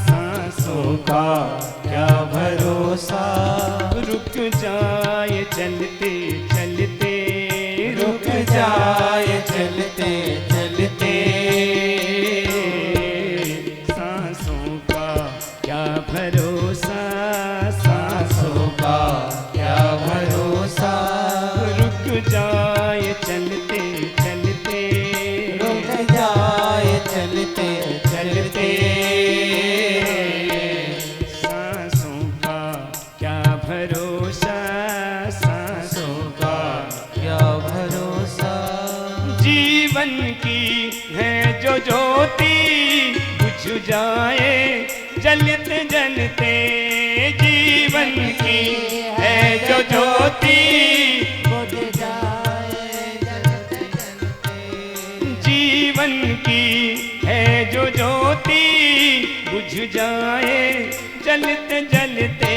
सांसों का क्या भरोसा, रुक जाए चलते चलते, रुक जाए चलते चलते, सांसों का क्या भरोसा, सांसों का क्या भरोसा, रुक जाए चलते चलते, रुक जाए चलते चलते, सांसों का क्या भरोसा, सांसों का क्या भरोसा, जीवन की है जो ज्योति बुझ जाए जलते जलते, जीवन की है जो ज्योति बुझ जाए जलते जलते, जीवन की है जो ज्योति बुझ जाए जलते जलते,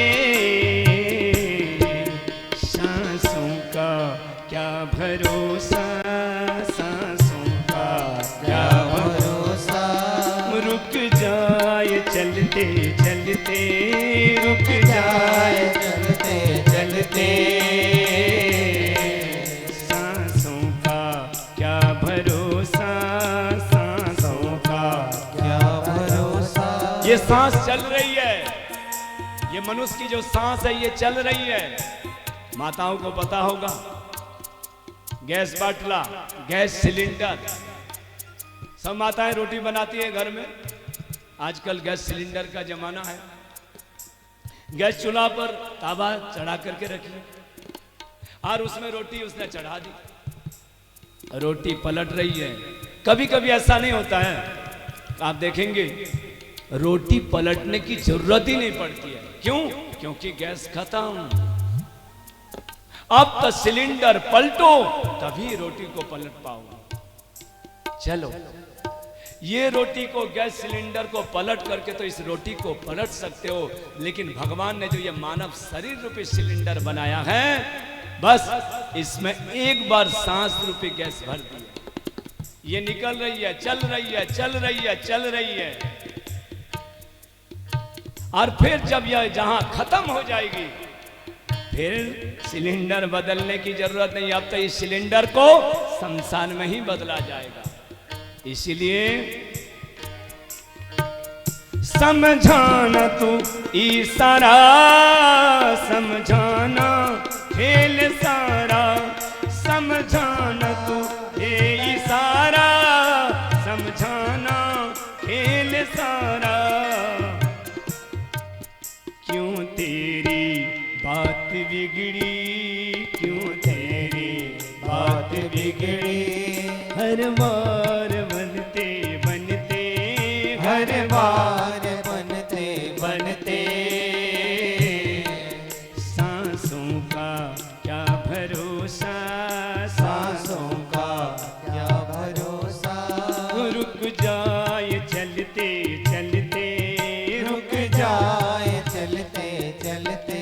सांसों का क्या भरोसा, सांसों का क्या भरोसा, रुक जाए चलते चलते, रुक जाए चलते चलते, सांसों का क्या भरोसा, सांसों का क्या भरोसा। ये सांस चल रही है, ये मनुष्य की जो सांस है ये चल रही है। माताओं को पता होगा, गैस बाटला, गैस सिलेंडर, सब माताएं रोटी बनाती है घर में। आजकल गैस सिलेंडर का जमाना है। गैस चूल्हा पर तावा चढ़ा करके रखी और उसमें रोटी उसने चढ़ा दी, रोटी पलट रही है। कभी कभी ऐसा नहीं होता है, आप देखेंगे रोटी पलटने की जरूरत ही नहीं पड़ती है। क्यों? क्योंकि गैस खत्म। अब तो सिलेंडर पलटो तभी रोटी को पलट पाओ। चलो, ये रोटी को, गैस सिलेंडर को पलट करके तो इस रोटी को पलट सकते हो, लेकिन भगवान ने जो ये मानव शरीर रूपी सिलेंडर बनाया है, बस इसमें एक बार सांस रूपी गैस भर दी, ये निकल रही है, चल रही है, चल रही है, चल रही है। और फिर जब यह जहां खत्म हो जाएगी, फिर सिलेंडर बदलने की जरूरत नहीं। अब तो इस सिलेंडर को शमशान में ही बदला जाएगा। इसलिए समझाना तू इशारा, समझाना खेल सारा, समझाना तू ये इशारा, समझाना खेल सारा। क्यों तेरी बात बिगड़ी, क्यों तेरी बात बिगड़ी, हर बार बनते बनते, हर बार बनते बनते, सांसों का क्या भरोसा, सांसों का क्या भरोसा, रुक जाए चलते चलते, रुक जाए चलते चलते।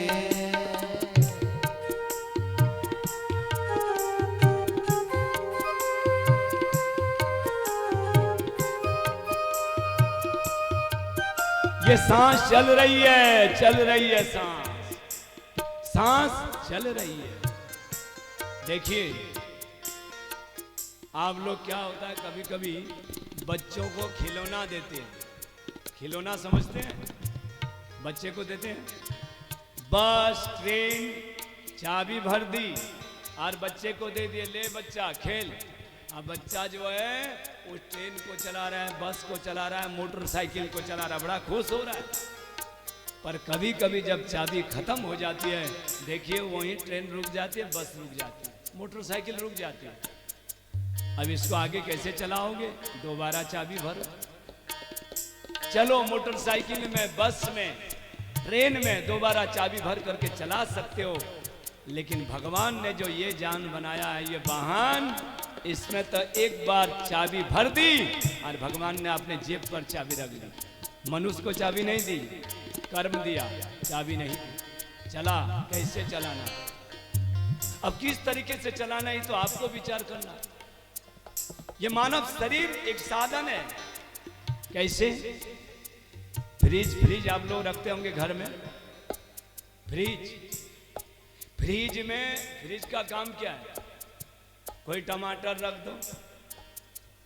ये सांस चल रही है, चल रही है सांस, सांस चल रही है। देखिए आप लोग, क्या होता है कभी कभी बच्चों को खिलौना देते हैं, खिलौना समझते हैं, बच्चे को देते हैं, बस ट्रेन चाबी भर दी और बच्चे को दे दिए, ले बच्चा खेल। अब बच्चा जो है उस ट्रेन को चला रहा है, बस को चला रहा है, मोटरसाइकिल को चला रहा है, बड़ा खुश हो रहा है। पर कभी कभी जब चाबी खत्म हो जाती है, देखिए वहीं ट्रेन रुक जाती है, बस रुक जाती है, मोटरसाइकिल रुक जाती है। अब इसको आगे कैसे चलाओगे? दोबारा चाबी भरो। चलो मोटरसाइकिल में, बस में, ट्रेन में दोबारा चाबी भर करके चला सकते हो, लेकिन भगवान ने जो ये जान बनाया है, ये वाहन, इसमें तो एक बार चाबी भर दी और भगवान ने अपने जेब पर चाबी रख दी। मनुष्य को चाबी नहीं दी, कर्म दिया, चाबी नहीं दी। चला, कैसे चलाना, अब किस तरीके से चलाना है तो आपको विचार करना। ये मानव शरीर एक साधन है। कैसे? फ्रिज आप लोग रखते होंगे घर में। फ्रिज में फ्रिज का काम क्या है? कोई टमाटर रख दो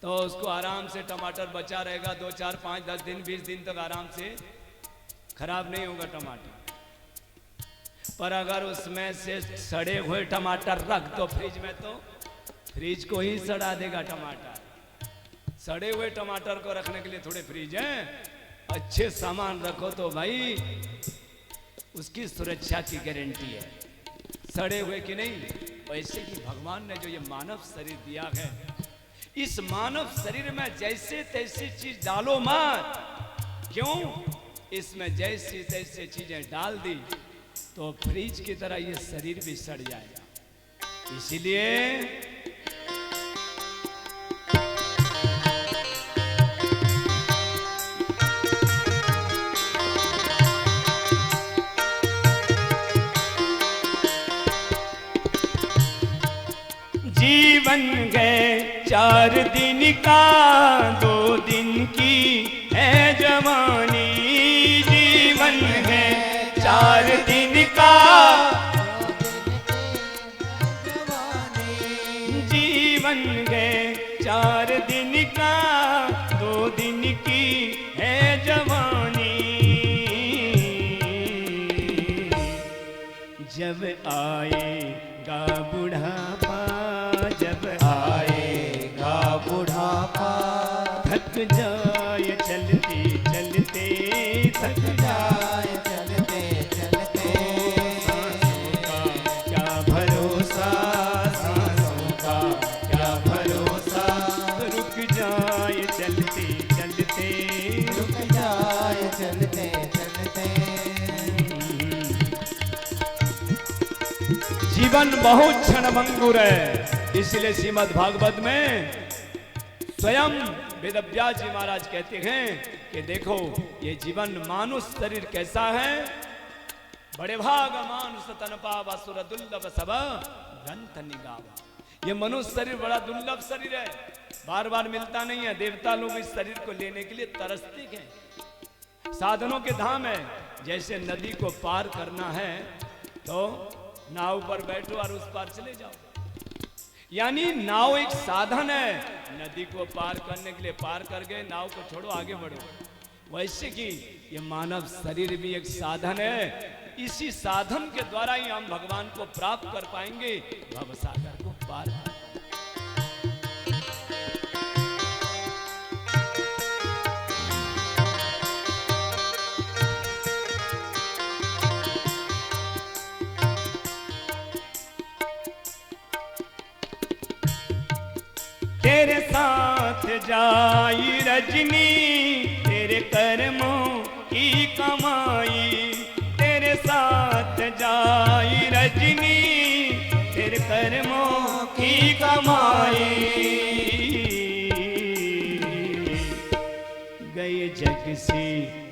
तो उसको आराम से टमाटर बचा रहेगा, 2 4 5 10 दिन 20 दिन तक आराम से खराब नहीं होगा टमाटर। पर अगर उसमें से सड़े हुए टमाटर रख दो फ्रिज में तो फ्रिज को ही सड़ा देगा टमाटर। सड़े हुए टमाटर को रखने के लिए थोड़े फ्रिज हैं। अच्छे सामान रखो तो भाई उसकी सुरक्षा की गारंटी है, सड़े हुए की नहीं। वैसे कि भगवान ने जो ये मानव शरीर दिया है, इस मानव शरीर में जैसे तैसे चीज डालो मत। क्यों? इसमें जैसी तैसे चीजें डाल दी तो फ्रिज की तरह ये शरीर भी सड़ जाएगा। इसीलिए जीवन गए 4 दिन का, 2 दिन की है जवानी। जीवन है 4 दिन का, जीवन गए 4 दिन का, 2 दिन की है जवानी। जब आएगा बुढ़ापा, जब आएगा बुढ़ापा, थक जाए चलते चलते, थक जाए चलते चलते। सांसों का क्या भरोसा, सांसों का क्या भरोसा, रुक जाए चलते चलते, रुक जाए चलते चलते। जीवन बहुत क्षणभंगुर है। इसलिए श्रीमद् भागवत में स्वयं वेदव्यास जी महाराज कहते हैं कि देखो ये जीवन मानुष शरीर कैसा है। बड़े भाग मानुष तन पावा सुर दुर्लभ सब ग्रंथ निगावा। ये मनुष्य शरीर बड़ा दुर्लभ शरीर है, बार बार मिलता नहीं है। देवता लोग इस शरीर को लेने के लिए तरसते हैं। साधनों के धाम है। जैसे नदी को पार करना है तो नाव पर बैठो और उस पार चले जाओ। यानी नाव एक साधन है, नदी को पार करने के लिए पार कर गए, नाव को छोड़ो आगे बढ़ो। वैसे कि ये मानव शरीर भी एक साधन है। इसी साधन के द्वारा ही हम भगवान को प्राप्त कर पाएंगे, भवसागर को पार कर। तेरे साथ जाई रजनी, तेरे कर्मों की कमाई। तेरे साथ जाई रजनी, तेरे कर्मों की कमाई। गए जग से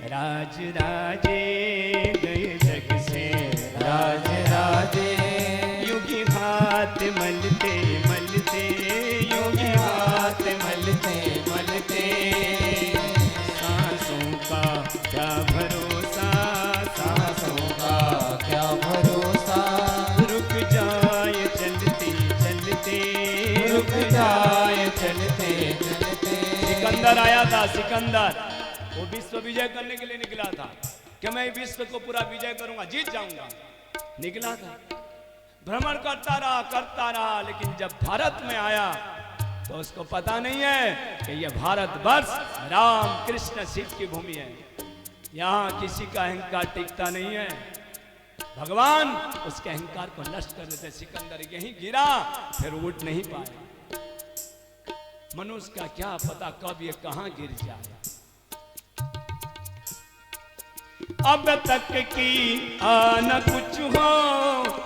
राज राजे, गए जग से राज राजे। युगी हाथ मलते मलते, योगी हाथ मलते मलते। सांसों का क्या भरोसा, सांसों का क्या भरोसा, रुक जाए चलते चलते, रुक जाए चलते चलते। सिकंदर आया था, सिकंदर वो विश्व विजय करने के लिए निकला था कि मैं विश्व को पूरा विजय करूंगा, जीत जाऊंगा। निकला था, भ्रमण करता रहा, लेकिन जब भारत में आया तो उसको पता नहीं है कि यह भारतवर्ष राम कृष्ण शिव की भूमि है। यहाँ किसी का अहंकार टिकता नहीं है। भगवान उसके अहंकार को नष्ट कर देते। सिकंदर यहीं गिरा, फिर उठ नहीं पाया। मनुष्य का क्या पता कब ये कहां गिर जाए। अब तक की न कुछ हो,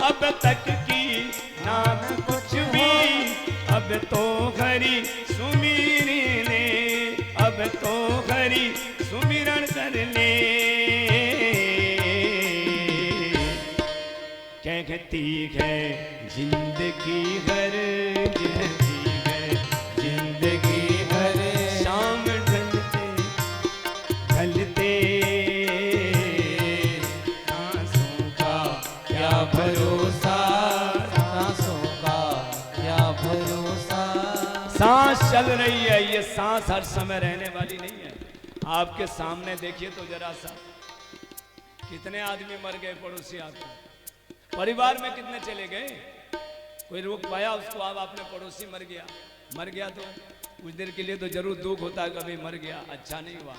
अब तक की ना कुछ भी। अब तो घरी सुमिरन ले, अब तो घरी सुमिरन कर ले। कहती है जिंदगी हर, कहती है जिंदगी हर। शाम ढलते ढलते चल रही है, ये सांस हर समय रहने वाली नहीं है। आपके सामने देखिए तो जरा सा, कितने आदमी मर गए पड़ोसी आपके, परिवार में कितने चले गए, कोई रोक पाया उसको? अब आपने पड़ोसी मर गया तो कुछ देर के लिए तो जरूर दुख होता है, कभी मर गया अच्छा नहीं हुआ,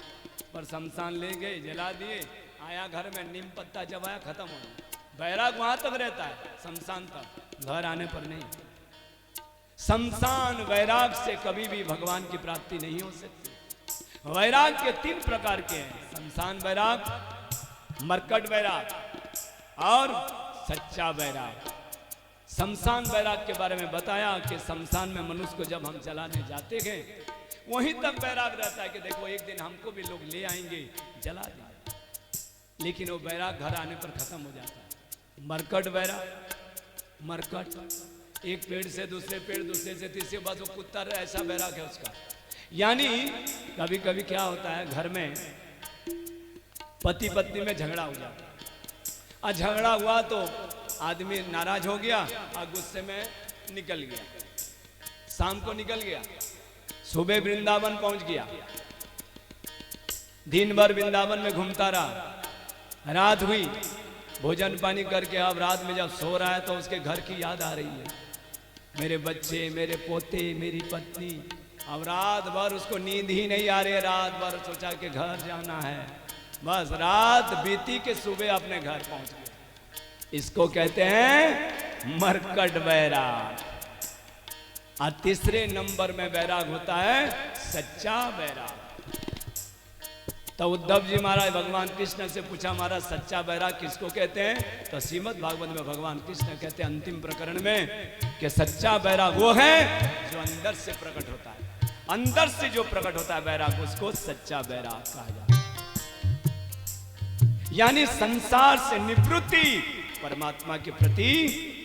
पर शमशान ले गए, जला दिए, आया घर में नीम पत्ता चबाया, खत्म हो गया। बैराग वहां तक रहता है, शमशान तक, घर आने पर नहीं। शमशान वैराग से कभी भी भगवान की प्राप्ति नहीं हो सकती। वैराग के 3 प्रकार के हैं, शमशान वैराग, मरकट वैराग और सच्चा वैराग। शमशान वैराग के बारे में बताया कि शमशान में मनुष्य को जब हम जलाने जाते हैं वहीं तक वैराग रहता है कि देखो एक दिन हमको भी लोग ले आएंगे, जला देंगे, लेकिन वो वैराग घर आने पर खत्म हो जाता है। मरकट वैराग, मरकट एक पेड़ से दूसरे पेड़, दूसरे से तीसरे, बस वो कुत्ता रहे, ऐसा वैराग है उसका। यानी कभी कभी क्या होता है, घर में पति पत्नी में झगड़ा हो जाता है, और झगड़ा हुआ तो आदमी नाराज हो गया और गुस्से में निकल गया, शाम को निकल गया, सुबह वृंदावन पहुंच गया, दिन भर वृंदावन में घूमता रहा, रात हुई, भोजन पानी करके अब रात में जब सो रहा है तो उसके घर की याद आ रही है, मेरे बच्चे, मेरे पोते, मेरी पत्नी। अब रात भर उसको नींद ही नहीं आ रही है, रात भर सोचा कि घर जाना है, बस रात बीती के सुबह अपने घर पहुंच गए। इसको कहते हैं मरकट वैराग। और तीसरे नंबर में वैराग होता है सच्चा वैराग। तो उद्धव जी महाराज भगवान कृष्ण से पूछा, महाराज सच्चा वैराग किसको कहते हैं? तो श्रीमद् भागवत में भगवान कृष्ण कहते हैं अंतिम प्रकरण में कि सच्चा वैराग वो है जो अंदर से प्रकट होता है, अंदर से जो प्रकट होता है वैराग, उसको सच्चा वैराग कहा जाता है। यानी संसार से निवृत्ति, परमात्मा के प्रति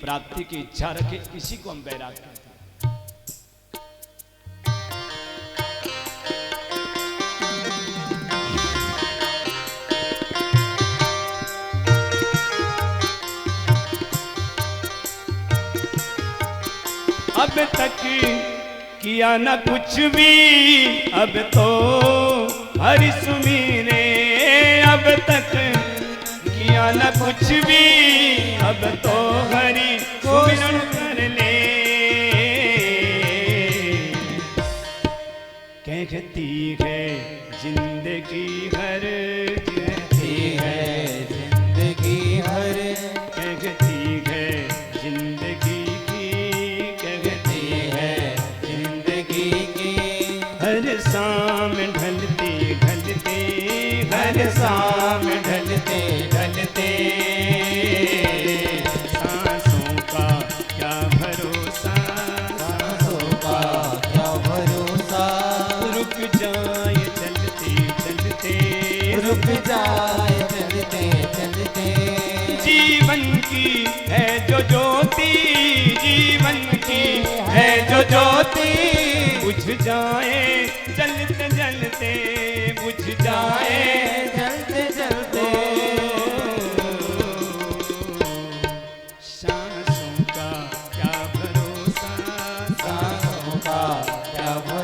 प्राप्ति की इच्छा रखे, इसी को हम वैराग कहते हैं। अब तक किया न कुछ भी, अब तो हरि सुमीरे, अब तक किया न कुछ भी, अब तो हरि सुमिरन कर ले। कहती है जिंदगी हर, कहती है जिंदगी हर, कहती है जिंदगी की, कहती है जिंदगी की, हर शाम ढलते ढलते, हर शाम ढलते ढलते, सांसों का क्या भरोसा, सांसों का क्या भरोसा, रुक जाए चलते चलते, रुक जाए चलते चलते, जीवन की है जो ज्योति, जीवन की है जो ज्योति, बुझ जाए जलते जलते, बुझ जाए जलते जलते, सांसों का क्या भरोसा, सांसों का क्या भरोसा,